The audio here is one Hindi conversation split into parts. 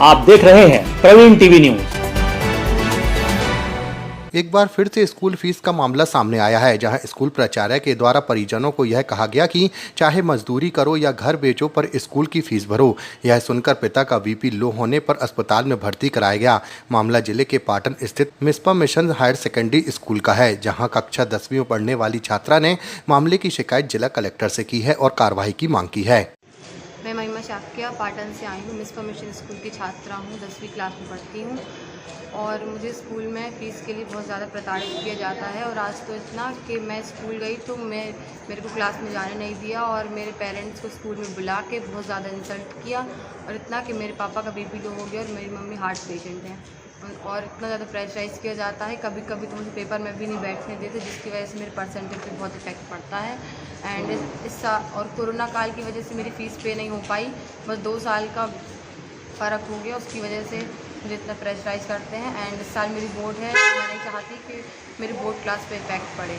आप देख रहे हैं प्रवीण टीवी न्यूज। एक बार फिर से स्कूल फीस का मामला सामने आया है, जहां स्कूल प्राचार्य के द्वारा परिजनों को यह कहा गया कि चाहे मजदूरी करो या घर बेचो पर स्कूल की फीस भरो। यह सुनकर पिता का बीपी लो होने पर अस्पताल में भर्ती कराया गया। मामला जिले के पाटन स्थित मिस्पा मिशन हायर सेकेंडरी स्कूल का है, जहाँ कक्षा 10वीं में पढ़ने वाली छात्रा ने मामले की शिकायत जिला कलेक्टर से की है और कार्रवाई की मांग की है। मैं महिमा शाक्या पाटन से आई हूँ। मिस्पा मिशन स्कूल की छात्रा हूँ, 10वीं क्लास में पढ़ती हूँ और मुझे स्कूल में फ़ीस के लिए बहुत ज़्यादा प्रताड़ित किया जाता है। और आज तो इतना कि मैं स्कूल गई तो मेरे को क्लास में जाने नहीं दिया और मेरे पेरेंट्स को स्कूल में बुला के बहुत ज़्यादा इंसल्ट किया और इतना कि मेरे पापा का बीपी लो हो गया और मेरी मम्मी हार्ट पेशेंट हैं और इतना ज़्यादा प्रेशराइज़ किया जाता है। कभी कभी तो मुझे पेपर में भी नहीं बैठने देते, जिसकी वजह से मेरे परसेंटेज पे बहुत इफेक्ट पड़ता है। एंड और कोरोना काल की वजह से मेरी फ़ीस पे नहीं हो पाई, बस 2 साल का फ़र्क हो गया, उसकी वजह से मुझे इतना प्रेशराइज़ करते हैं। एंड इस साल मेरी बोर्ड है, तो मैं नहीं चाहती कि मेरी बोर्ड क्लास पे इफेक्ट पड़े।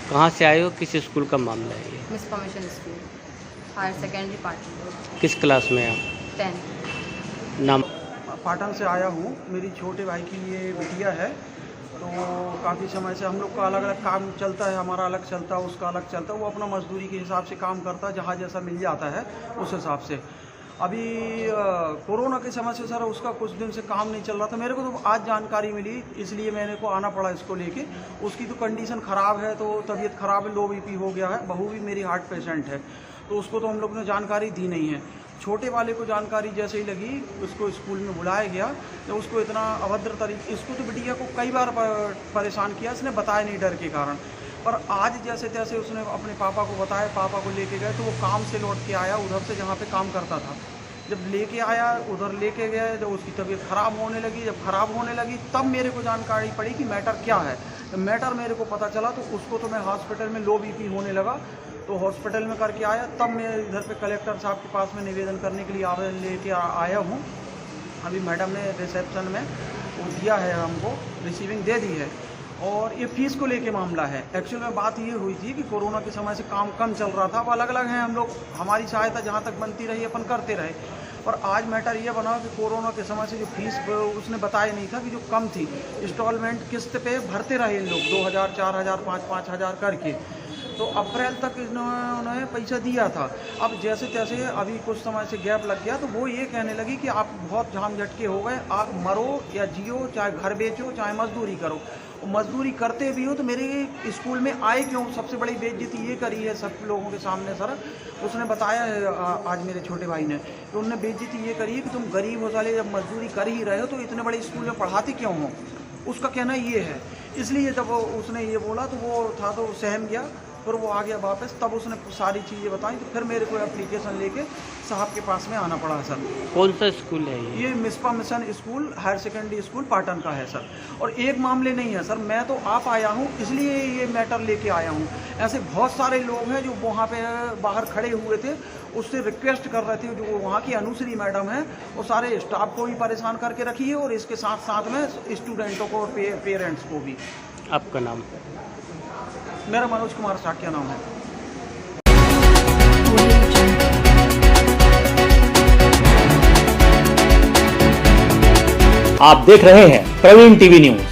कहाँ से आए हो, किस स्कूल का मामला है ये? Mizpah mission school higher secondary Patan. किस क्लास में आप? 10th। नाम? पाटन से आया हूँ। मेरी छोटे भाई की ये बिटिया है, तो काफ़ी समय से हम लोग का अलग अलग काम चलता है, हमारा अलग चलता है, उसका अलग चलता है। वो अपना मजदूरी के हिसाब से काम करता है, जहाँ जैसा मिल जाता है उस हिसाब से। अभी कोरोना के समय से सर उसका कुछ दिन से काम नहीं चल रहा था। मेरे को तो आज जानकारी मिली, इसलिए मैंने को आना पड़ा इसको लेके। उसकी तो कंडीशन ख़राब है, तो तबीयत ख़राब है, लो बीपी हो गया है। बहू भी मेरी हार्ट पेशेंट है, तो उसको तो हम लोग ने जानकारी दी नहीं है। छोटे वाले को जानकारी जैसे ही लगी, उसको स्कूल में बुलाया गया, तो उसको इतना अभद्र तरीके, इसको तो बिटिया को कई बार परेशान किया, इसने बताया नहीं डर के कारण। पर आज जैसे तैसे उसने अपने पापा को बताया, पापा को लेके गए, तो वो काम से लौट के आया उधर से जहाँ पे काम करता था। जब लेके आया, उधर लेके गया, जब उसकी तबीयत ख़राब होने लगी, जब ख़राब होने लगी तब मेरे को जानकारी पड़ी कि मैटर क्या है। जब मैटर मेरे को पता चला तो उसको तो मैं हॉस्पिटल में लो बीपी होने लगा, तो हॉस्पिटल में करके आया। तब मैं इधर पे कलेक्टर साहब के पास में निवेदन करने के लिए आवेदन लेके आया हूँ। अभी मैडम ने रिसेप्शन में वो दिया है, हमको रिसीविंग दे दी है। और ये फ़ीस को लेके मामला है। एक्चुअल में बात ये हुई थी कि कोरोना के समय से काम कम चल रहा था। अब अलग अलग हैं हम लोग, हमारी सहायता जहाँ तक बनती रही अपन करते रहे। पर आज मैटर ये बना कि कोरोना के समय से जो फीस उसने बताया नहीं था कि जो कम थी, इंस्टॉलमेंट किस्त पे भरते रहे इन लोग 2000, 4000, 5-5 करके। तो अप्रैल तक उन्होंने पैसा दिया था। अब जैसे तैसे अभी कुछ समय से गैप लग गया, तो वो ये कहने लगी कि आप बहुत झाम झटके हो गए, आप मरो या जियो, चाहे घर बेचो, चाहे मजदूरी करो। मजदूरी करते भी हो तो मेरे स्कूल में आए क्यों? सबसे बड़ी बेइज्जती ये करी है सब लोगों के सामने सर। उसने बताया है आज मेरे छोटे भाई ने, तो उन्होंने बेइज्जती ये करी है कि तुम गरीब हो साले, जब मजदूरी कर ही रहे हो तो इतने बड़े स्कूल में पढ़ाते क्यों हो? उसका कहना ये है। इसलिए जब उसने ये बोला तो वो था तो सहम गया, फिर वो आ गया वापस। तब उसने सारी चीज़ें बताई, तो फिर मेरे को एप्लीकेशन लेके साहब के पास में आना पड़ा सर। कौन सा स्कूल है ये? Mizpah mission school higher secondary school Patan का है सर। और एक मामले नहीं है सर, मैं तो आप आया हूँ इसलिए ये मैटर लेके आया हूँ। ऐसे बहुत सारे लोग हैं जो वहाँ पे बाहर खड़े हुए थे, उससे रिक्वेस्ट कर रहे थे। जो वहाँ की अनुश्री मैडम है, वो सारे स्टाफ को भी परेशान करके रखी है और इसके साथ साथ में स्टूडेंटों को और पेरेंट्स को भी। आपका नाम? मेरा मनोज कुमार शाक्या नाम है। आप देख रहे हैं प्रवीण टीवी न्यूज।